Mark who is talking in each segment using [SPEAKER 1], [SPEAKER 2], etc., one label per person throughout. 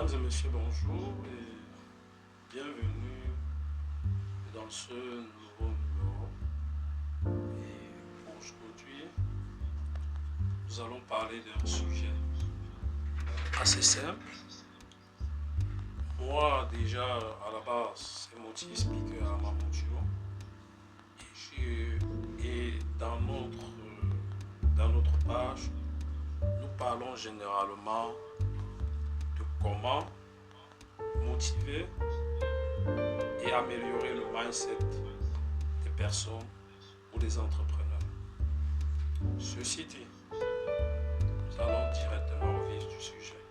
[SPEAKER 1] Mesdames et messieurs, bonjour et bienvenue dans ce nouveau numéro. Et aujourd'hui, nous allons parler d'un sujet assez simple. Moi, déjà, à la base, c'est Moti Speaker à Mamoutio. Et dans notre page, nous parlons généralement de comment motiver et améliorer le mindset des personnes ou des entrepreneurs. Ceci dit, nous allons directement au vif du sujet.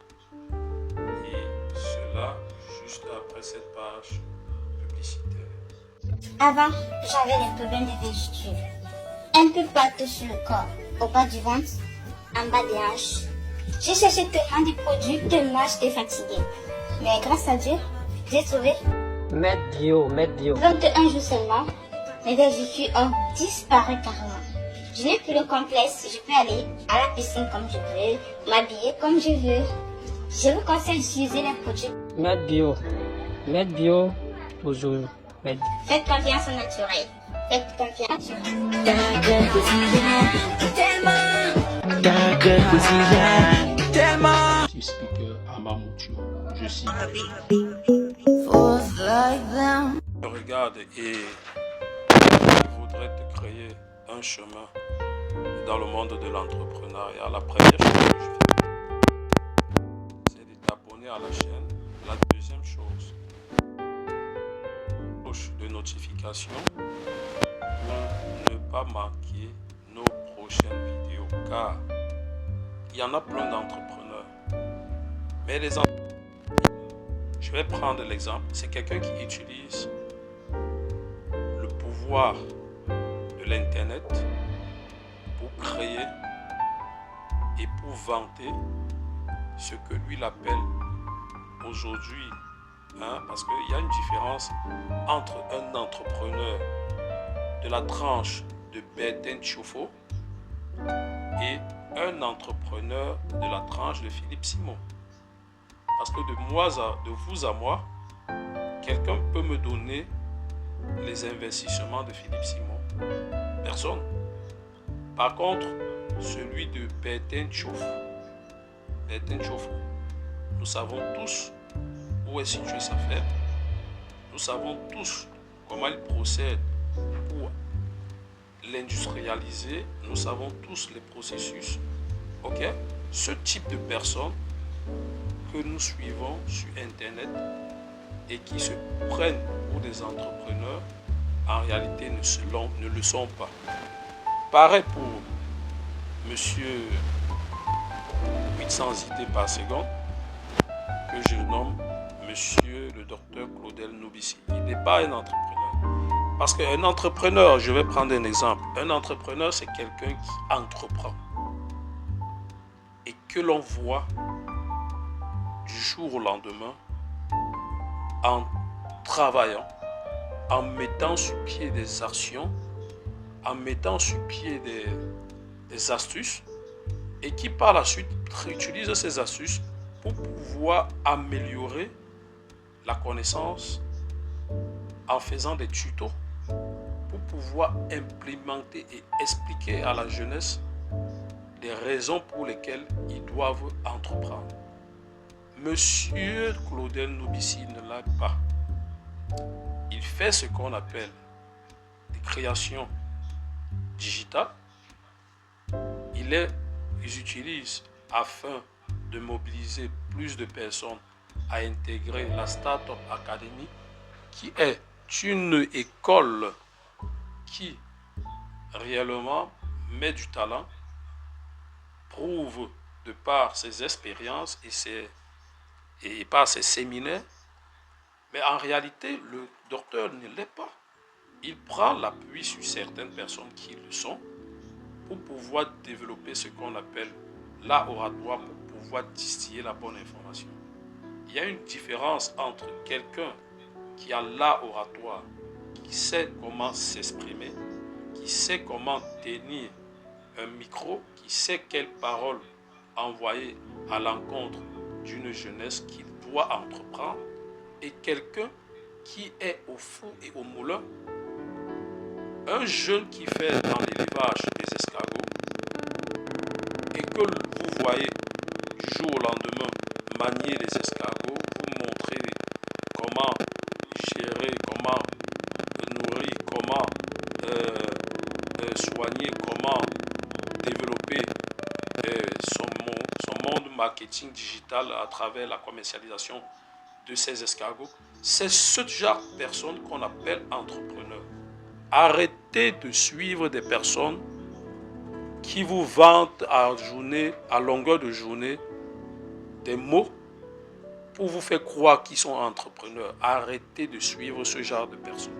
[SPEAKER 1] Et cela juste après cette page publicitaire.
[SPEAKER 2] Avant, j'avais des problèmes de vergetures. Un peu partout sur le corps, au bas du ventre, en bas des hanches. J'ai cherché tellement de produits, tellement j'étais fatiguée. Mais grâce à Dieu, j'ai trouvé
[SPEAKER 3] Medbio.
[SPEAKER 2] 21 jours seulement, mes vergetures ont disparu carrément. Je n'ai plus de complexe, je peux aller à la piscine comme je veux, m'habiller comme je veux. Je vous conseille d'utiliser les produits.
[SPEAKER 3] Medbio, toujours.
[SPEAKER 2] Faites confiance au naturel. Faites confiance au
[SPEAKER 1] Moti Speaker à Mamoutio. Je cite. Je regarde et je voudrais te créer un chemin dans le monde de l'entrepreneuriat. La première chose que je fais, c'est de t'abonner à la chaîne. La deuxième chose, cloche de notification pour ne pas manquer nos prochaines vidéos, car il y en a plein d'entrepreneurs. Mais je vais prendre l'exemple, c'est quelqu'un qui utilise le pouvoir de l'internet pour créer et pour vanter ce que lui l'appelle aujourd'hui, parce qu'il y a une différence entre un entrepreneur de la tranche de Bertin Chauffeau et un entrepreneur de la tranche de Philippe Simon. Parce que de vous à moi, quelqu'un peut me donner les investissements de Philippe Simon. Personne. Par contre, celui de Bertin Chauffeau, nous savons tous où est située sa ferme. Nous savons tous comment il procède pour l'industrialiser. Nous savons tous les processus. Ok? Ce type de personnes que nous suivons sur Internet et qui se prennent pour des entrepreneurs, en réalité ne le sont pas. Pareil pour monsieur 800 idées par seconde, que je nomme monsieur le docteur Claudel Nobici. Il n'est pas un entrepreneur. Parce qu'un entrepreneur, je vais prendre un exemple, un entrepreneur c'est quelqu'un qui entreprend et que l'on voit du jour au lendemain en travaillant, en mettant sur pied des actions, en mettant sur pied des astuces et qui par la suite utilise ces astuces pour pouvoir améliorer la connaissance en faisant des tutos pour pouvoir implémenter et expliquer à la jeunesse les raisons pour lesquelles ils doivent entreprendre. Monsieur Claudel Nobici ne l'a pas. Il fait ce qu'on appelle des créations digitales. Ils utilisent afin de mobiliser plus de personnes à intégrer la Startup Academy, qui est une école qui réellement met du talent, prouve de par ses expériences et par ses séminaires, mais en réalité, le docteur ne l'est pas. Il prend l'appui sur certaines personnes qui le sont pour pouvoir développer ce qu'on appelle l'art oratoire, pour pouvoir distiller la bonne information. Il y a une différence entre quelqu'un qui a l'art oratoire, qui sait comment s'exprimer, qui sait comment tenir un micro, qui sait quelles paroles envoyer à l'encontre d'une jeunesse qui doit entreprendre et quelqu'un qui est au four et au moulin. Un jeune qui fait dans l'élevage des escargots et que vous voyez du jour au lendemain manier les escargots, vous montrer comment gérer, comment nourrir, comment soigner, comment développer son monde marketing digital à travers la commercialisation de ces escargots. C'est ce genre de personnes qu'on appelle entrepreneurs. Arrêtez de suivre des personnes qui vous vantent à longueur de journée des mots pour vous faire croire qu'ils sont entrepreneurs. Arrêtez de suivre ce genre de personnes.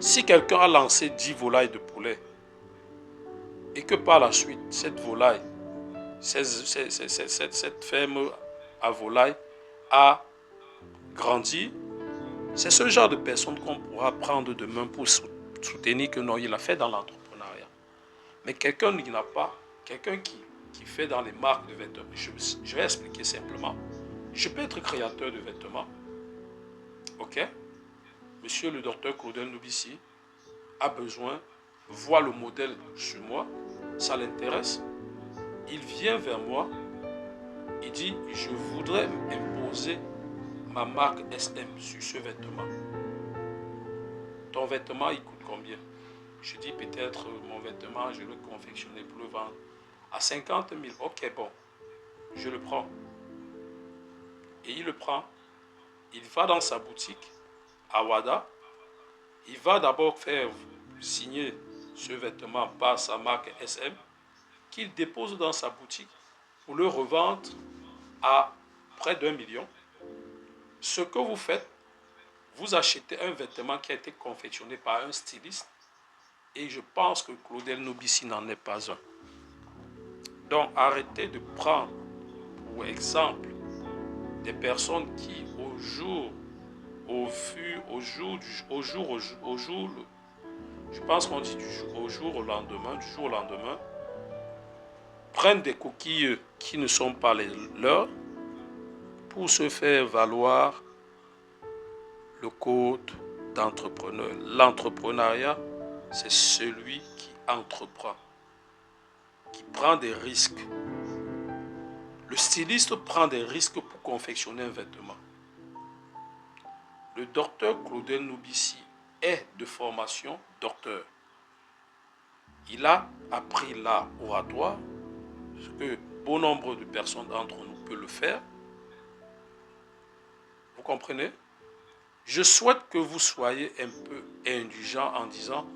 [SPEAKER 1] Si quelqu'un a lancé 10 volailles de poulet et que par la suite, cette volaille, cette ferme à volaille a grandi, c'est ce genre de personne qu'on pourra prendre demain pour soutenir que non, il a fait dans l'entrepreneuriat. Mais quelqu'un qui n'a pas, quelqu'un qui fait dans les marques de vêtements, je vais expliquer simplement. Je peux être créateur de vêtements, ok? Monsieur le docteur Claudel Nobici a besoin, voit le modèle sur moi, ça l'intéresse. Il vient vers moi, il dit, je voudrais imposer ma marque SM sur ce vêtement. Ton vêtement, il coûte combien? Je dis peut-être mon vêtement, je le confectionner pour le vendre à 50 000. Ok, bon, je le prends. Et il le prend. Il va dans sa boutique à Wada. Il va d'abord faire signer ce vêtement par sa marque SM qu'il dépose dans sa boutique pour le revendre à près d'1 million. Ce que vous faites, vous achetez un vêtement qui a été confectionné par un styliste et je pense que Claudel Nobici n'en est pas un. Donc arrêtez de prendre pour exemple des personnes qui au jour, je pense qu'on dit au jour au lendemain, prennent des coquilles qui ne sont pas les leurs pour se faire valoir le code d'entrepreneur. L'entrepreneuriat, c'est celui qui entreprend, qui prend des risques. Le styliste prend des risques pour confectionner un vêtement. Le docteur Claudel Nobici est de formation docteur. Il a appris l'art oratoire, ce que bon nombre de personnes d'entre nous peuvent le faire. Vous comprenez? Je souhaite que vous soyez un peu indulgents en disant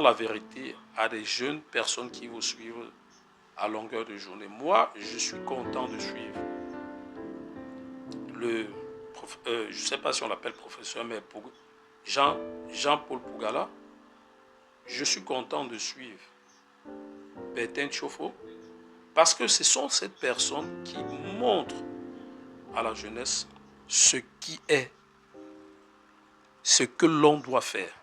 [SPEAKER 1] la vérité à des jeunes personnes qui vous suivent à longueur de journée. Moi, je suis content de suivre je ne sais pas si on l'appelle professeur, mais Jean-Paul Pougala. Je suis content de suivre Bertin Tchofo parce que ce sont ces personnes qui montrent à la jeunesse ce qui est, ce que l'on doit faire.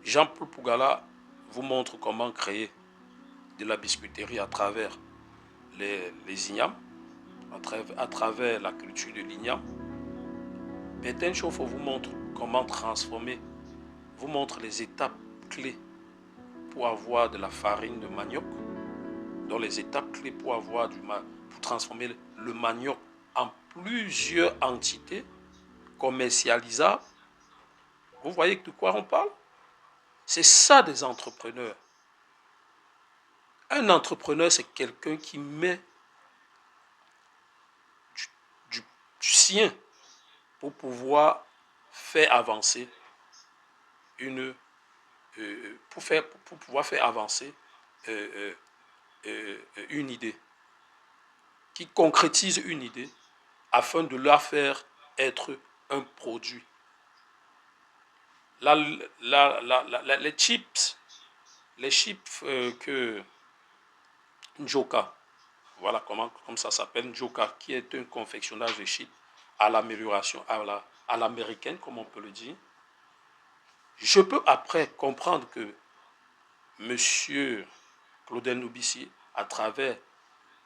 [SPEAKER 1] Jean-Paul Pougala vous montre comment créer de la biscuiterie à travers les ignames, à travers la culture de l'igname. Bertin Tchofo vous montre comment transformer, vous montre les étapes clés pour avoir de la farine de manioc, dans les étapes clés pour transformer le manioc en plusieurs entités commercialisables. Vous voyez de quoi on parle? C'est ça des entrepreneurs. Un entrepreneur, c'est quelqu'un qui met du sien pour pouvoir faire avancer une idée, qui concrétise une idée afin de la faire être un produit. Les chips que Njoka, voilà comme ça s'appelle, Njoka, qui est un confectionnage de chips à l'amélioration, à l'américaine, comme on peut le dire. Je peux après comprendre que Monsieur Claudel Nobici à travers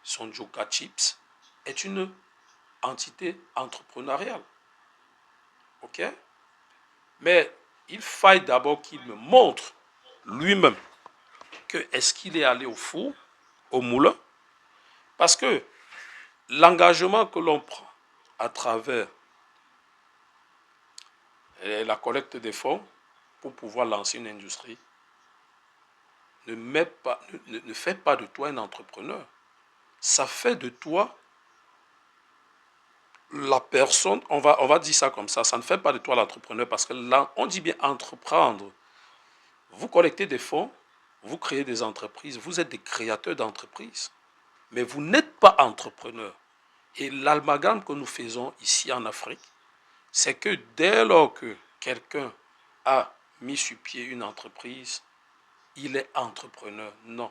[SPEAKER 1] son Joga Chips, est une entité entrepreneuriale. OK? Mais il faille d'abord qu'il me montre lui-même que est-ce qu'il est allé au four, au moulin, parce que l'engagement que l'on prend à travers la collecte des fonds pour pouvoir lancer une industrie ne fait pas de toi un entrepreneur. Ça fait de toi la personne, on va dire ça comme ça ne fait pas de toi l'entrepreneur parce que là, on dit bien entreprendre. Vous collectez des fonds, vous créez des entreprises, vous êtes des créateurs d'entreprises, mais vous n'êtes pas entrepreneur. Et l'amalgame que nous faisons ici en Afrique, c'est que dès lors que quelqu'un a mis sur pied une entreprise, il est entrepreneur. Non.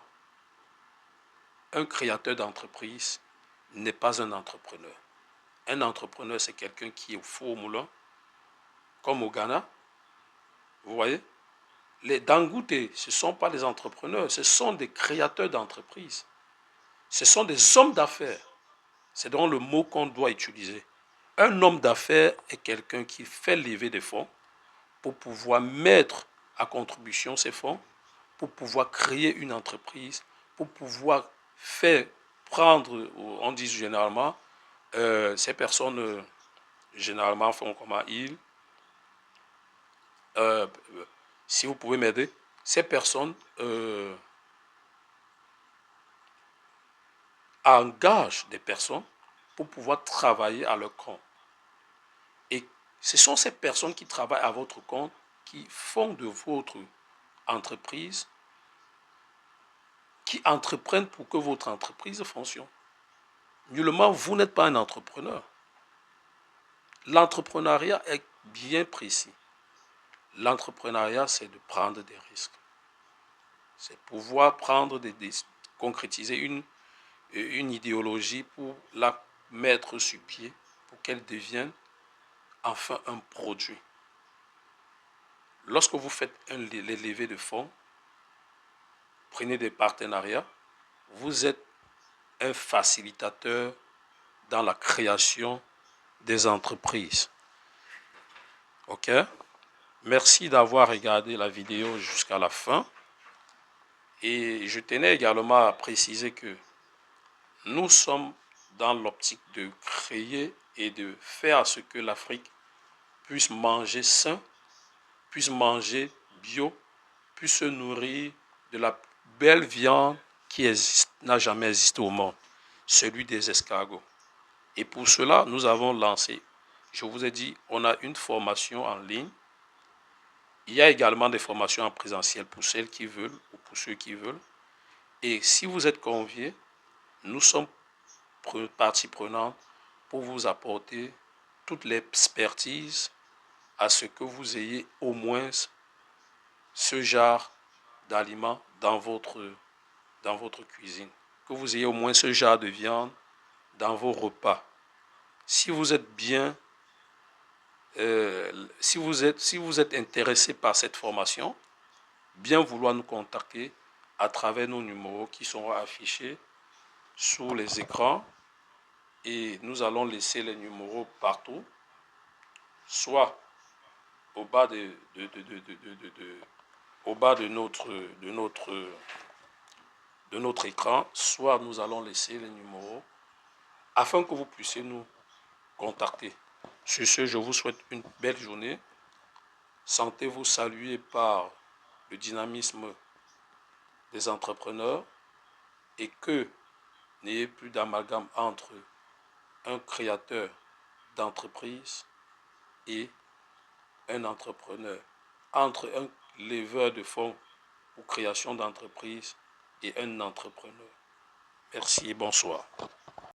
[SPEAKER 1] Un créateur d'entreprise n'est pas un entrepreneur. Un entrepreneur, c'est quelqu'un qui est au four au moulin, comme au Ghana. Vous voyez? Les Dangote, ce ne sont pas des entrepreneurs, ce sont des créateurs d'entreprises. Ce sont des hommes d'affaires. C'est donc le mot qu'on doit utiliser. Un homme d'affaires est quelqu'un qui fait lever des fonds pour pouvoir mettre à contribution ces fonds, pour pouvoir créer une entreprise, pour pouvoir faire prendre, on dit généralement, ces personnes généralement font comment si vous pouvez m'aider, ces personnes engagent des personnes pour pouvoir travailler à leur compte. Et ce sont ces personnes qui travaillent à votre compte qui font de votre entreprise, qui entreprennent pour que votre entreprise fonctionne. Nullement, vous n'êtes pas un entrepreneur. L'entrepreneuriat est bien précis. L'entrepreneuriat, c'est de prendre des risques. C'est pouvoir concrétiser une idéologie pour la mettre sur pied, pour qu'elle devienne enfin un produit. Lorsque vous faites les levées de fonds, prenez des partenariats, vous êtes un facilitateur dans la création des entreprises. OK? Merci d'avoir regardé la vidéo jusqu'à la fin. Et je tenais également à préciser que nous sommes dans l'optique de créer et de faire ce que l'Afrique puisse manger sain, puisse manger bio, puisse se nourrir de la belle viande qui n'a jamais existé au monde, celui des escargots. Et pour cela, nous avons lancé, je vous ai dit, on a une formation en ligne. Il y a également des formations en présentiel pour celles qui veulent ou pour ceux qui veulent. Et si vous êtes conviés, nous sommes partie prenante pour vous apporter toute l'expertise à ce que vous ayez au moins ce genre d'aliments dans votre cuisine. Que vous ayez au moins ce genre de viande dans vos repas. Si vous êtes bien, si vous êtes intéressé par cette formation, bien vouloir nous contacter à travers nos numéros qui seront affichés sur les écrans et nous allons laisser les numéros partout, soit au bas de notre écran, soit nous allons laisser les numéros afin que vous puissiez nous contacter. Sur ce, je vous souhaite une belle journée. Sentez-vous salué par le dynamisme des entrepreneurs et que n'ayez plus d'amalgame entre un créateur d'entreprise et un entrepreneur, entre un leveur de fonds pour création d'entreprise et un entrepreneur. Merci et bonsoir.